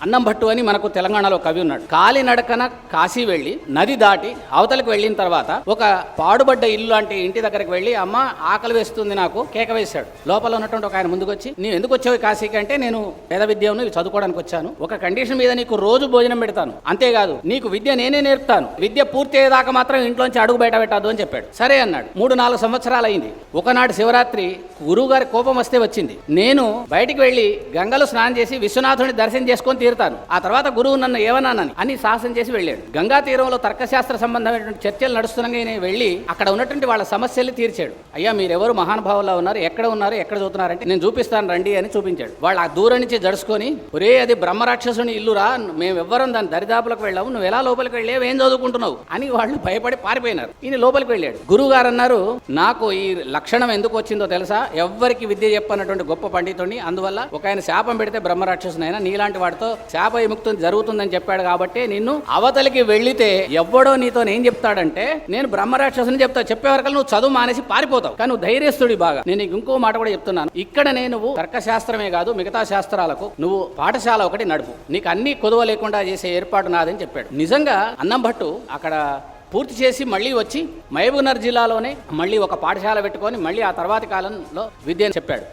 అన్నం భట్టు అని మనకు తెలంగాణలో కవి ఉన్నాడు. కాలినడకన కాశీ వెళ్ళి నది దాటి అవతలకు వెళ్ళిన తర్వాత ఒక పాడుబడ్డ ఇల్లు లాంటి ఇంటి దగ్గరికి వెళ్ళి, అమ్మ ఆకలి వేస్తుంది నాకు, కేక వేశాడు. లోపల ఉన్నటువంటి ఒక ఆయన ముందుకు వచ్చి, నీవు ఎందుకు వచ్చావు కాశీకి అంటే, నేను పేద విద్యను చదువుకోవడానికి వచ్చాను, ఒక కండిషన్ మీద నీకు రోజు భోజనం పెడతాను, అంతేకాదు నీకు విద్య నేనే నేర్పుతాను, విద్య పూర్తి అయ్యేదాకా మాత్రం ఇంట్లోంచి అడుగు బయట పెట్టద్దు అని చెప్పాడు. సరే అన్నాడు. 3-4 సంవత్సరాలు అయింది. ఒకనాడు శివరాత్రి గురువు గారి కోపం వస్తే వచ్చింది, నేను బయటికి వెళ్ళి గంగలో స్నానం చేసి విశ్వనాథుని దర్శనం చేసుకొని తీరుతాను, ఆ తర్వాత గురువు నన్ను ఏమన్నానని అని సాహసం చేసి వెళ్ళాడు. గంగా తీరంలో తర్కశాస్త్ర సంబంధమైనటువంటి చర్చలు నడుస్తున్నాయి. వెళ్ళి అక్కడ ఉన్నటువంటి వాళ్ళ సమస్యల్ని తీర్చాడు. అయ్యా మీరెవరు మహానుభావులా ఉన్నారు, ఎక్కడ ఉన్నారు, ఎక్కడ చదువుతున్నారంటే, నేను చూపిస్తాను రండి అని చూపించాడు. వాళ్ళు ఆ దూరం నుంచి జడుచుకొని, ఒరే అది బ్రహ్మరాక్షసుని ఇల్లురా, మేమెవ్వరం దాని దరిదాపులకు వెళ్ళాము, నువ్వు ఎలా లోపలికి వెళ్ళావు, ఏం చదువుకుంటున్నావు అని వాళ్ళు భయపడి పారిపోయినారు. ఈయన లోపలికి వెళ్ళాడు. గురువు గారు అన్నారు, నాకు ఈ లక్షణం ఎందుకు వచ్చిందో తెలుసా, ఎవ్వరికి విద్య చెప్పన్నటువంటి గొప్ప పండితుడిని, అందువల్ల ఒక ఆయన శాపం పెడితే బ్రహ్మరాక్షసునైనా నీలాంటి వాడితో శాప విముక్తి జరుగుతుందని చెప్పాడు కాబట్టి నిన్ను అవతలికి వెళ్ళితే ఎవ్వడో నీతో ఏం చెప్తాడంటే, నేను బ్రహ్మరాక్షసుని చెప్తా, చెప్పేవరకు నువ్వు చదువు మానేసి పారిపోతావు, కానీ నువ్వు ధైర్యస్తుడి బాగా. నేను ఇంకో మాట కూడా చెప్తున్నాను, ఇక్కడనే నువ్వు తర్కశాస్త్రమే కాదు మిగతా శాస్త్రాలకు నువ్వు పాఠశాల ఒకటి నడుపు, నీకు అన్ని కొదవ లేకుండా చేసే ఏర్పాటు నాదని చెప్పాడు. నిజంగా అన్నం భట్టు అక్కడ పూర్తి చేసి మళ్ళీ వచ్చి మహబూబ్నగర్ జిల్లాలోనే మళ్ళీ ఒక పాఠశాల పెట్టుకొని మళ్ళీ ఆ తర్వాతి కాలంలో విద్యను చెప్పాడు.